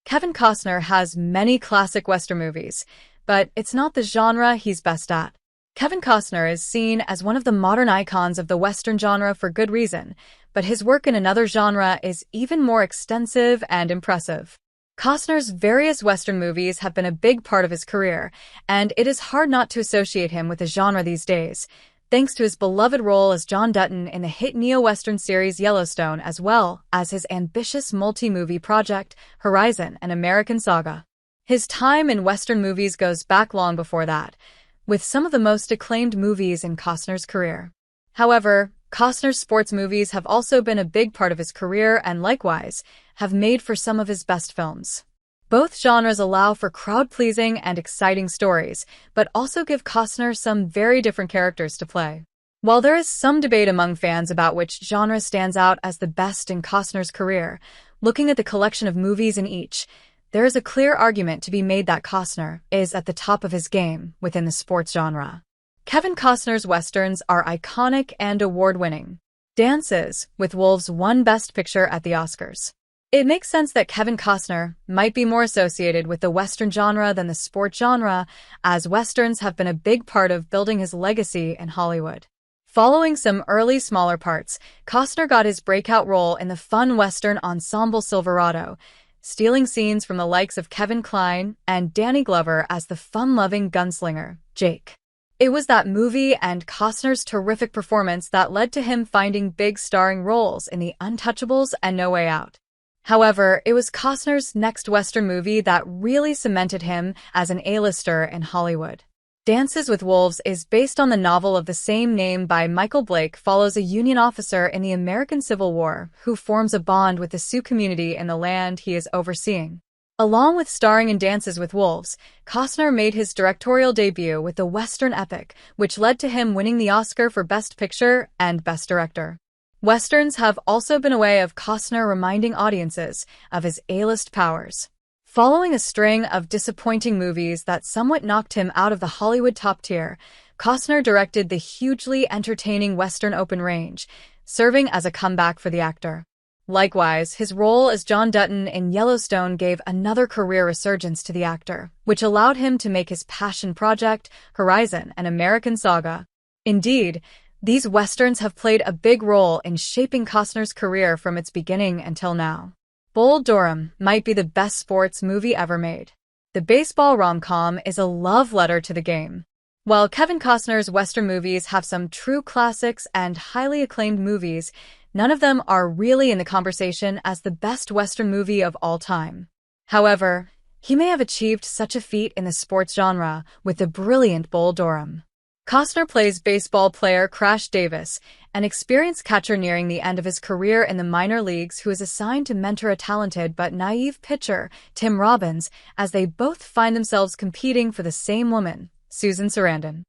Kevin Costner has many classic Western movies, but it's not the genre he's best at. Kevin Costner is seen as one of the modern icons of the Western genre for good reason, but his work in another genre is even more extensive and impressive. Costner's various Western movies have been a big part of his career, and it is hard not to associate him with the genre these days, thanks to his beloved role as John Dutton in the hit neo-Western series Yellowstone, as well as his ambitious multi-movie project, Horizon: An American Saga. His time in Western movies goes back long before that, with some of the most acclaimed movies in Costner's career. However, Costner's sports movies have also been a big part of his career and likewise have made for some of his best films. Both genres allow for crowd-pleasing and exciting stories, but also give Costner some very different characters to play. While there is some debate among fans about which genre stands out as the best in Costner's career, looking at the collection of movies in each, there is a clear argument to be made that Costner is at the top of his game within the sports genre. Kevin Costner's Westerns are iconic and award-winning. Dances with Wolves won Best Picture at the Oscars. It makes sense that Kevin Costner might be more associated with the Western genre than the sport genre, as Westerns have been a big part of building his legacy in Hollywood. Following some early smaller parts, Costner got his breakout role in the fun Western ensemble Silverado, stealing scenes from the likes of Kevin Kline and Danny Glover as the fun-loving gunslinger, Jake. It was that movie and Costner's terrific performance that led to him finding big starring roles in The Untouchables and No Way Out. However, it was Costner's next Western movie that really cemented him as an A-lister in Hollywood. Dances with Wolves is based on the novel of the same name by Michael Blake, follows a Union officer in the American Civil War who forms a bond with the Sioux community in the land he is overseeing. Along with starring in Dances with Wolves, Costner made his directorial debut with the Western epic, which led to him winning the Oscar for Best Picture and Best Director. Westerns have also been a way of Costner reminding audiences of his A-list powers. Following a string of disappointing movies that somewhat knocked him out of the Hollywood top tier, Costner directed the hugely entertaining Western Open Range, serving as a comeback for the actor. Likewise, his role as John Dutton in Yellowstone gave another career resurgence to the actor, which allowed him to make his passion project, Horizon: An American Saga. Indeed, these Westerns have played a big role in shaping Costner's career from its beginning until now. Bull Durham might be the best sports movie ever made. The baseball rom-com is a love letter to the game. While Kevin Costner's Western movies have some true classics and highly acclaimed movies, none of them are really in the conversation as the best Western movie of all time. However, he may have achieved such a feat in the sports genre with the brilliant Bull Durham. Costner plays baseball player Crash Davis, an experienced catcher nearing the end of his career in the minor leagues who is assigned to mentor a talented but naive pitcher, Tim Robbins, as they both find themselves competing for the same woman, Susan Sarandon.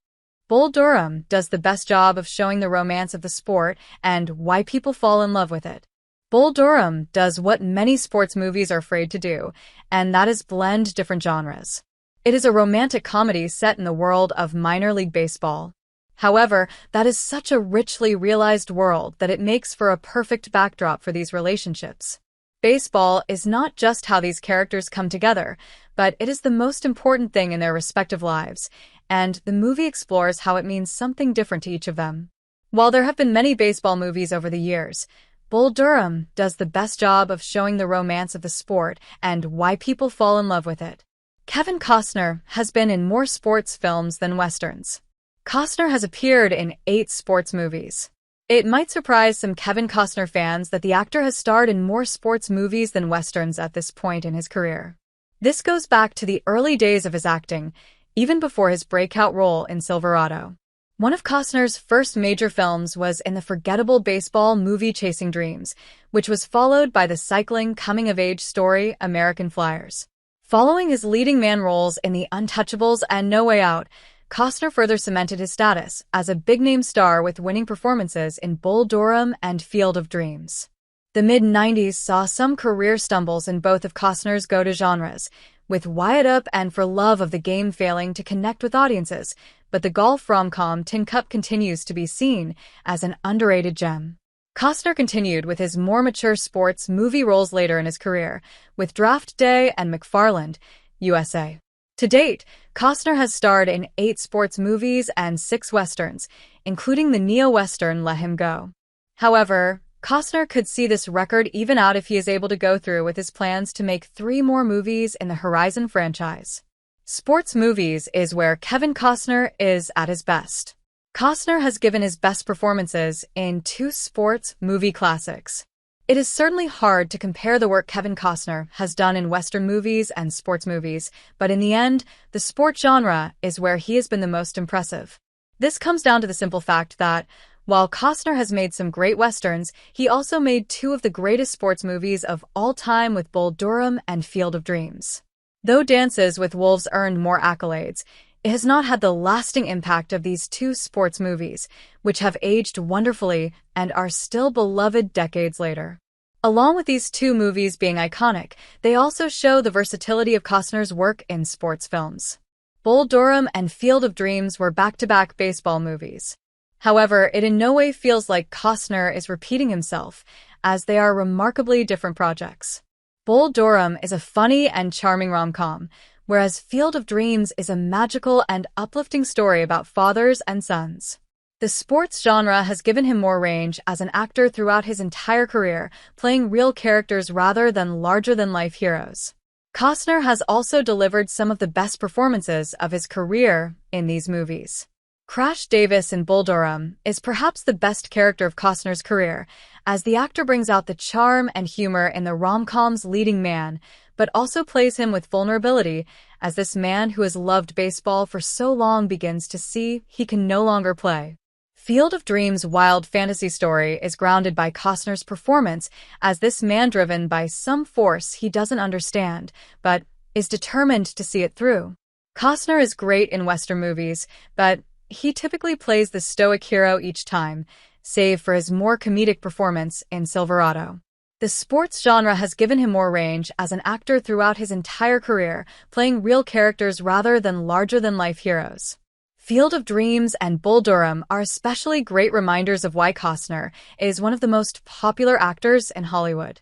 Bull Durham does the best job of showing the romance of the sport and why people fall in love with it. Bull Durham does what many sports movies are afraid to do, and that is blend different genres. It is a romantic comedy set in the world of minor league baseball. However, that is such a richly realized world that it makes for a perfect backdrop for these relationships. Baseball is not just how these characters come together, but it is the most important thing in their respective lives, and the movie explores how it means something different to each of them. While there have been many baseball movies over the years, Bull Durham does the best job of showing the romance of the sport and why people fall in love with it. Kevin Costner has been in more sports films than Westerns. Costner has appeared in 8 sports movies. It might surprise some Kevin Costner fans that the actor has starred in more sports movies than Westerns at this point in his career. This goes back to the early days of his acting, even before his breakout role in Silverado. One of Costner's first major films was in the forgettable baseball movie Chasing Dreams, which was followed by the cycling coming-of-age story American Flyers. Following his leading man roles in The Untouchables and No Way Out, Costner further cemented his status as a big-name star with winning performances in Bull Durham and Field of Dreams. The mid-90s saw some career stumbles in both of Costner's go-to genres, with Wyatt Earp and For Love of the Game failing to connect with audiences, but the golf rom-com Tin Cup continues to be seen as an underrated gem. Costner continued with his more mature sports movie roles later in his career, with Draft Day and McFarland, USA. To date, Costner has starred in 8 sports movies and 6 westerns, including the neo-western Let Him Go. However, Costner could see this record even out if he is able to go through with his plans to make 3 more movies in the Horizon franchise. Sports movies is where Kevin Costner is at his best. Costner has given his best performances in 2 sports movie classics. It is certainly hard to compare the work Kevin Costner has done in Western movies and sports movies, but in the end, the sport genre is where he has been the most impressive. This comes down to the simple fact that, while Costner has made some great Westerns, he also made 2 of the greatest sports movies of all time with Bull Durham and Field of Dreams. Though Dances with Wolves earned more accolades, it has not had the lasting impact of these 2 sports movies, which have aged wonderfully and are still beloved decades later. Along with these 2 movies being iconic, they also show the versatility of Costner's work in sports films. Bull Durham and Field of Dreams were back-to-back baseball movies. However, it in no way feels like Costner is repeating himself, as they are remarkably different projects. Bull Durham is a funny and charming rom-com, whereas Field of Dreams is a magical and uplifting story about fathers and sons. The sports genre has given him more range as an actor throughout his entire career, playing real characters rather than larger-than-life heroes. Costner has also delivered some of the best performances of his career in these movies. Crash Davis in Bull Durham is perhaps the best character of Costner's career, as the actor brings out the charm and humor in the rom-com's leading man, but also plays him with vulnerability as this man who has loved baseball for so long begins to see he can no longer play. Field of Dreams' wild fantasy story is grounded by Costner's performance as this man driven by some force he doesn't understand, but is determined to see it through. Costner is great in Western movies, but he typically plays the stoic hero each time, save for his more comedic performance in Silverado. The sports genre has given him more range as an actor throughout his entire career, playing real characters rather than larger-than-life heroes. Field of Dreams and Bull Durham are especially great reminders of why Costner is one of the most popular actors in Hollywood.